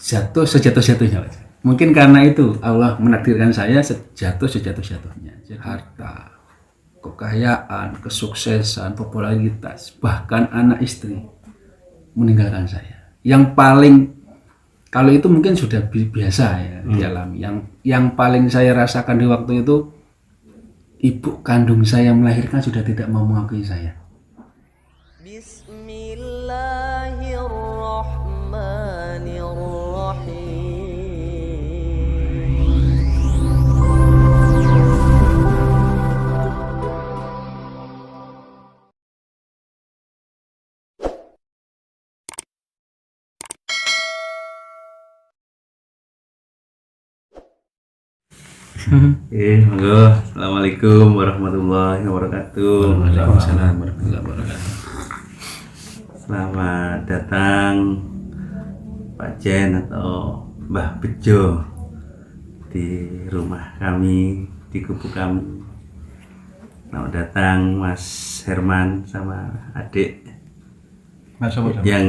jatuh sejatuh-jatuhnya. Mungkin karena itu Allah menakdirkan saya jatuh sejatuh-jatuhnya. Jadi harta, kekayaan, kesuksesan, popularitas, bahkan anak istri meninggalkan saya. Yang paling, kalau itu mungkin sudah biasa ya dialami. Yang paling saya rasakan di waktu itu, ibu kandung saya melahirkan sudah tidak mau mengakui saya. Monggo. Assalamualaikum warahmatullahi wabarakatuh. Waalaikumsalam warahmatullahi wabarakatuh. Selamat datang Pak Jen atau Mbah Bejo di rumah kami, di kubu kami. Selamat datang Mas Herman sama adik yang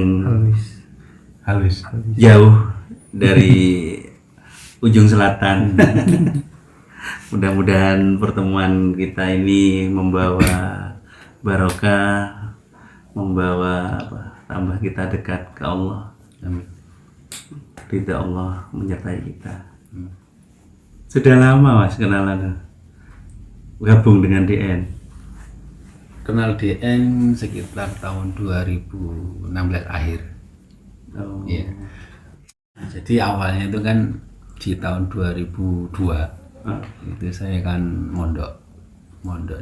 Halus. jauh dari ujung selatan. Mudah-mudahan pertemuan kita ini membawa barokah, membawa tambah kita dekat ke Allah. Amin. Ridha Allah menyertai kita. Sudah lama Mas kenalan gabung dengan DN. Kenal DN sekitar tahun 2016 akhir. Oh. Iya. Jadi awalnya itu kan di tahun 2002. Itu saya kan mondok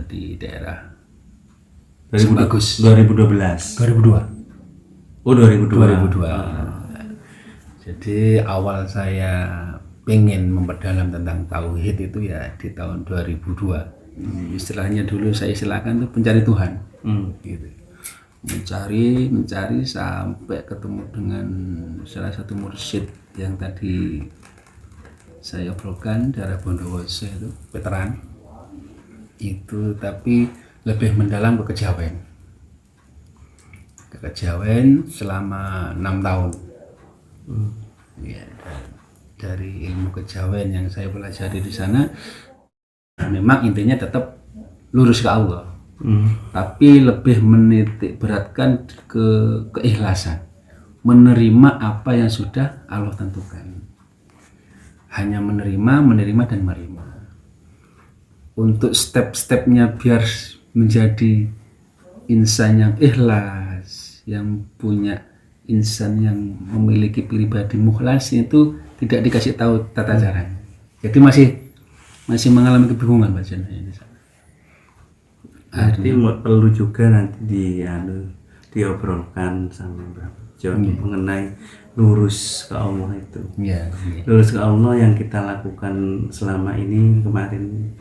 di daerah Bagus 2012. 2002. Oh 2002. Jadi awal saya pengen memperdalam tentang tauhid itu ya di tahun 2002. Istilahnya dulu saya istilahkan itu pencari Tuhan. Gitu. Mencari sampai ketemu dengan salah satu mursyid yang tadi saya obrolkan, daerah Bondowoso itu veteran itu, tapi lebih mendalam ke kejawen selama 6 tahun. Ya, dari ilmu kejawen yang saya pelajari di sana memang intinya tetap lurus ke Allah, tapi lebih menitik beratkan ke keikhlasan, menerima apa yang sudah Allah tentukan. Hanya menerima dan menerima. Untuk step-stepnya biar menjadi insan yang ikhlas, yang punya insan yang memiliki pribadi mukhlas, itu tidak dikasih tahu tata caranya. Jadi masih mengalami kebingungan bacanya di sana. Berarti perlu juga nanti diobrolkan sama Mbak Bejo mengenai lurus ke Allah itu. Lurus ke Allah yang kita lakukan selama ini, kemarin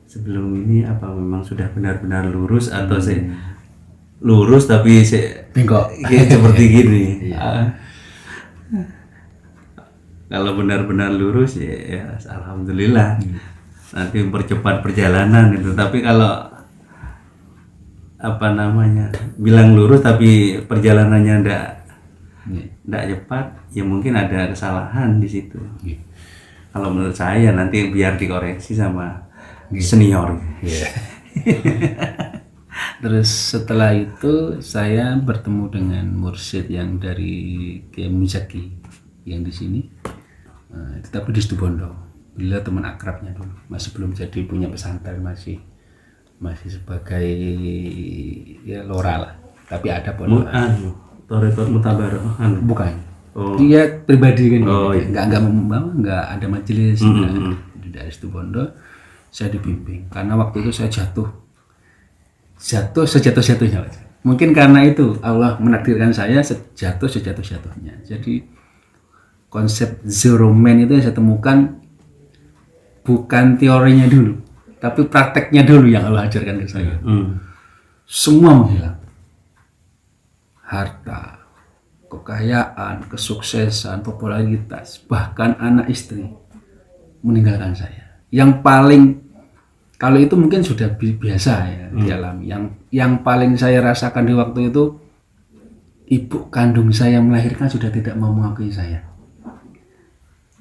sebelum ini, apa memang sudah benar-benar lurus atau lurus tapi bengkok seperti gini. Kalau benar-benar lurus ya alhamdulillah, nanti mempercepat perjalanan itu. Tapi kalau bilang lurus tapi perjalanannya tidak cepat, ya mungkin ada kesalahan di situ. Kalau menurut saya nanti biar dikoreksi sama senior. Terus setelah itu saya bertemu dengan mursyid yang dari Kiai Muzaki yang di sini, tetapi di Situbondo. Beliau teman akrabnya dulu, masih belum jadi punya pesantren, masih sebagai ya lora lah, tapi ada pondok. Toretot Mutabaroh bukan. Dia pribadi kan, nggak ada majelis. Dari Situbondo saya dibimbing, karena waktu itu saya jatuh sejatuh-jatuhnya. Mungkin karena itu Allah menakdirkan saya jatuh sejatuh-jatuhnya. Jadi konsep zero man itu yang saya temukan bukan teorinya dulu, tapi prakteknya dulu yang Allah ajarkan ke saya. Semua menghilang. Harta, kekayaan, kesuksesan, popularitas, bahkan anak istri meninggalkan saya. Yang paling, kalau itu mungkin sudah biasa ya dialami. Yang paling saya rasakan di waktu itu, ibu kandung saya melahirkan sudah tidak mau mengakui saya.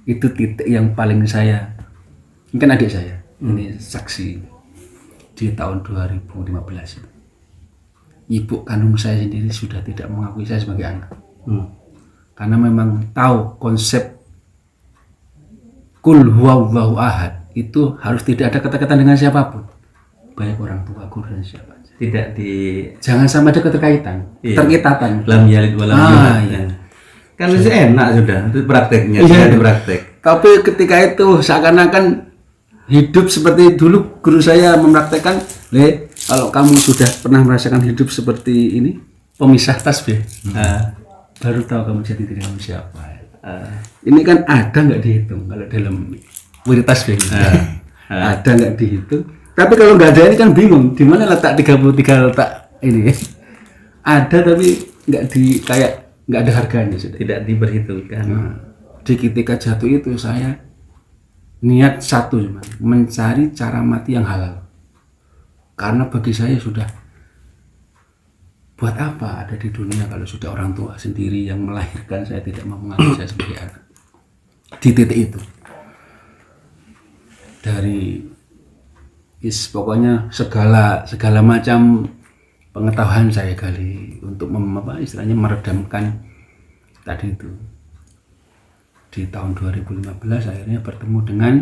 itu titik yang paling saya, ini kan adik saya, ini saksi di tahun 2015 itu. Ibu kandung saya sendiri sudah tidak mengakui saya sebagai anak. Karena memang tahu konsep Qul huwallahu ahad itu harus tidak ada kata-kata dengan siapapun, baik orang tua, guru dan siapa. Jangan sampai ada keterkaitan, keterikatan. Lam yalid wa lam yulad. Iya. Kan itu enak sudah, itu prakteknya, Iya. itu praktek. Tapi ketika itu seakan-akan hidup seperti dulu guru saya mempraktekkan, kalau kamu sudah pernah merasakan hidup seperti ini, pemisah tasbih, baru tahu kamu jadi diri kamu siapa. Ini kan ada nggak dihitung kalau dalam wirid tasbih. Ada nggak dihitung. Tapi kalau nggak ada ini kan bingung, di mana letak 33 letak ini? Ada tapi nggak ada harganya sudah. Tidak diperhitungkan. Di ketika jatuh itu saya niat satu cuma mencari cara mati yang halal. Karena bagi saya sudah, buat apa ada di dunia kalau sudah orang tua sendiri yang melahirkan saya tidak mau mengaku saya sebagai anak. Di titik itu dari pokoknya segala macam pengetahuan saya gali untuk istilahnya meredamkan tadi itu. Di tahun 2015 akhirnya bertemu dengan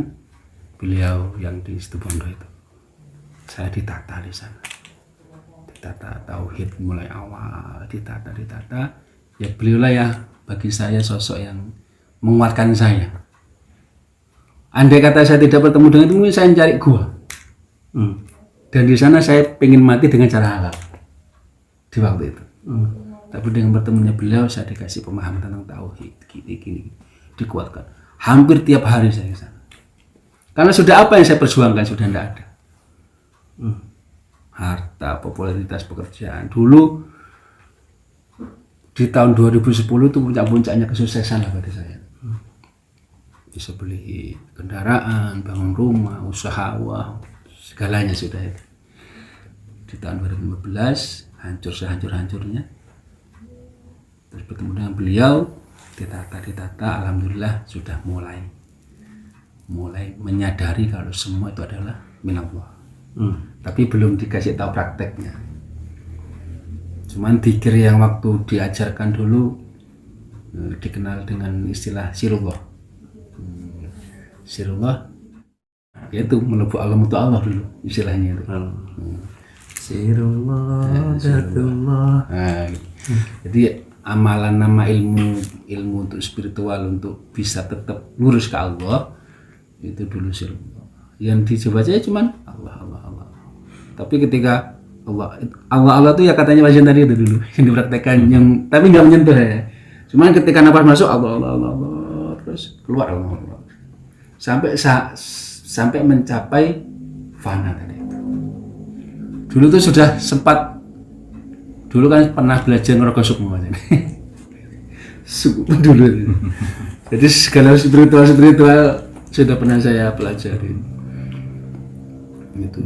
beliau yang di Situbondo itu. Saya ditata di sana, ditata tauhid mulai awal, ditata. Ya beliaulah ya bagi saya sosok yang menguatkan saya. Andai kata saya tidak bertemu dengan itu, mungkin saya mencari gua. Dan di sana saya pengen mati dengan cara halal di waktu itu. Tapi dengan bertemunya beliau saya dikasih pemahaman tentang tauhid, gini dikuatkan. Hampir tiap hari saya ke sana. Karena sudah apa yang saya perjuangkan sudah tidak ada. Harta, popularitas, pekerjaan. Dulu di tahun 2010 itu puncak-puncaknya kesuksesan lah bagi saya. Bisa beli kendaraan, bangun rumah, usaha, segalanya sudah itu. Di tahun 2015 hancur sehancur-hancurnya. Terus bertemu dengan beliau, ditata, alhamdulillah sudah mulai menyadari kalau semua itu adalah minallah. Tapi belum dikasih tahu prakteknya. Cuman dikir yang waktu diajarkan dulu dikenal dengan istilah sirullah. Sirullah yaitu melebur Allah mutu Allah dulu istilahnya itu. Sirullah, datullah. Jadi amalan nama ilmu untuk spiritual untuk bisa tetap lurus ke Allah itu dulu sirullah. Yang dicoba aja cuman Allah. Tapi ketika Allah itu ya katanya pasien tadi itu dulu yang dipraktekkan yang tapi nggak menyentuh ya. Cuman ketika nafas masuk Allah terus keluar Allah. Sampai mencapai fana tadi itu. Dulu tuh sudah sempat dulu kan pernah belajar ngerogoh sukmo aja. Sukmo dulu. Jadi segala spiritual sudah pernah saya pelajari. Gitu.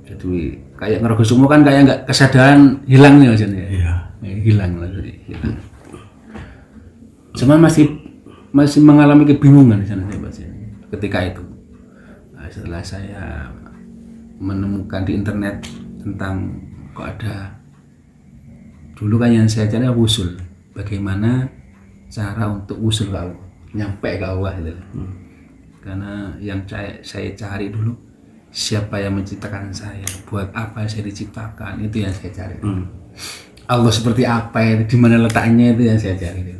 Jadi kayak ngerogoh sukmo kan kayak nggak kesadaran hilang nih maksudnya. Iya. Hilang lah jadi hilang. Cuman masih mengalami kebingungan di sana saya baca ketika itu. Nah, setelah saya menemukan di internet tentang kok ada dulu kan yang saya cari wusul, bagaimana cara untuk wusul ke Allah, nyampe ke Allah gitu. Karena yang saya cari dulu siapa yang menciptakan saya, buat apa saya diciptakan, itu yang saya cari. Allah seperti apa itu, di mana letaknya itu yang saya cari.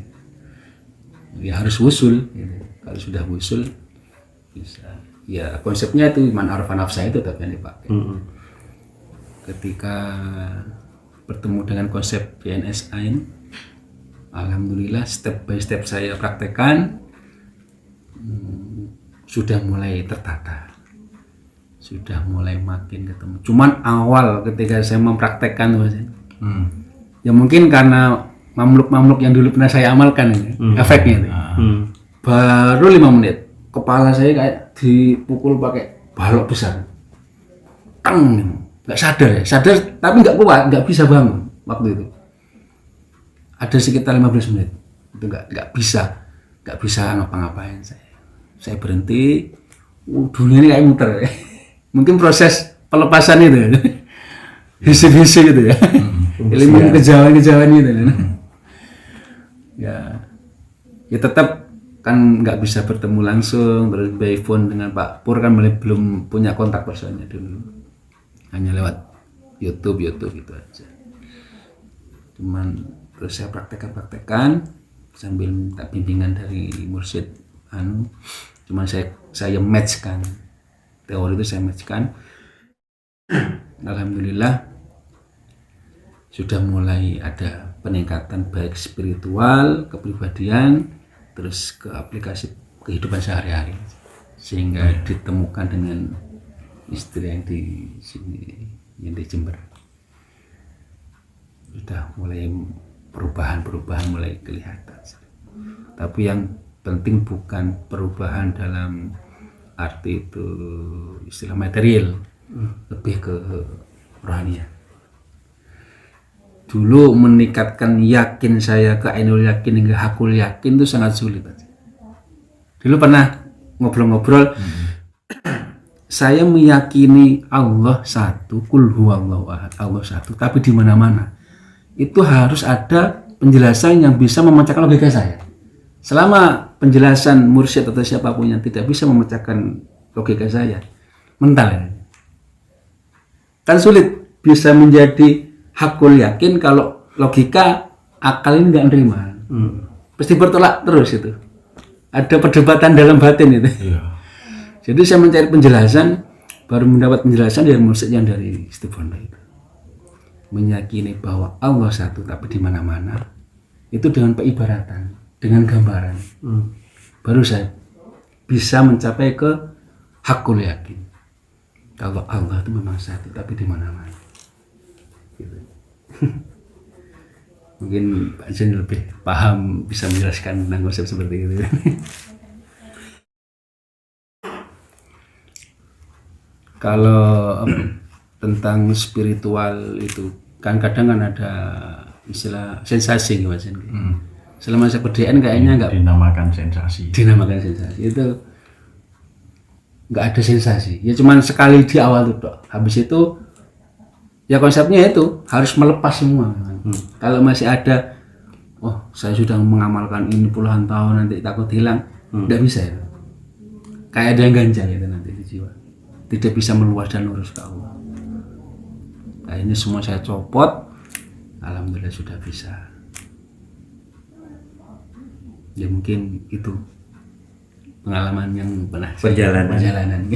Ya harus wusul gitu. Kalau sudah wusul bisa. Ya konsepnya itu man arafa nafsa itu tetap yang dipakai. Ketika bertemu dengan konsep PNSA ini, alhamdulillah step by step saya praktekkan sudah mulai tertata, sudah mulai makin ketemu. Cuman awal ketika saya mempraktekkan ya mungkin karena mamluk yang dulu pernah saya amalkan efeknya itu. Baru 5 menit kepala saya kayak dipukul pakai balok besar, nggak sadar tapi nggak kuat, nggak bisa bangun waktu itu. Ada sekitar 15 menit itu nggak bisa ngapa-ngapain saya. saya berhenti, dunia ini kayak muter. Mungkin proses pelepasan itu ya. Hisi-hisi gitu ya. Ilmu kejawen itu ya. Ya tetap kan nggak bisa bertemu langsung, terus by phone dengan Pak Pur kan belum punya kontak personnya dulu, hanya lewat YouTube gitu aja. Cuman terus saya praktekkan sambil minta bimbingan dari mursyid cuman saya matchkan teori itu, saya matchkan. Alhamdulillah sudah mulai ada peningkatan baik spiritual, kepribadian, terus ke aplikasi kehidupan sehari-hari, sehingga ditemukan dengan istri yang di sini, yang di Jember. Sudah mulai perubahan mulai kelihatan. Tapi yang penting bukan perubahan dalam arti itu istilah material, lebih ke rohaniah. Dulu meningkatkan yakin saya ke ainul yakin hingga hakul yakin itu sangat sulit. Dulu pernah ngobrol-ngobrol, saya meyakini Allah satu, kul huwallahu ahad, Allah satu, tapi di mana-mana itu harus ada penjelasan yang bisa memecahkan logika saya. Selama penjelasan mursyid atau siapapun yang tidak bisa memecahkan logika saya, mental ya. Kan sulit bisa menjadi hakul yakin kalau logika akal ini nggak nerima. Pasti bertolak terus itu. Ada perdebatan dalam batin itu. Iya. Jadi saya mencari penjelasan, baru mendapat penjelasan dari mursyid yang dari Istiqomah itu. Meyakini bahwa Allah satu tapi di mana-mana, itu dengan peribaratan, dengan gambaran. Baru saya bisa mencapai ke hakul yakin. Kalau Allah itu memang satu tapi di mana-mana. Gitu. Mungkin Pak Jen lebih paham, bisa menjelaskan tentang konsep seperti itu. Kalau tentang spiritual itu kan kadang kan ada istilah sensasi gitu Mas. Selama saya berdirian kayaknya nggak dinamakan sensasi itu nggak ada sensasi ya, cuman sekali di awal tuh dok. Habis itu ya konsepnya itu harus melepas semua. Kalau masih ada saya sudah mengamalkan ini puluhan tahun nanti takut hilang, nggak bisa itu. Kayak ada yang ganjal itu nanti di jiwa, tidak bisa meluas dan lurus ke Allah. Nah ini semua saya copot, alhamdulillah sudah bisa. Ya mungkin itu pengalaman yang pernah perjalanan.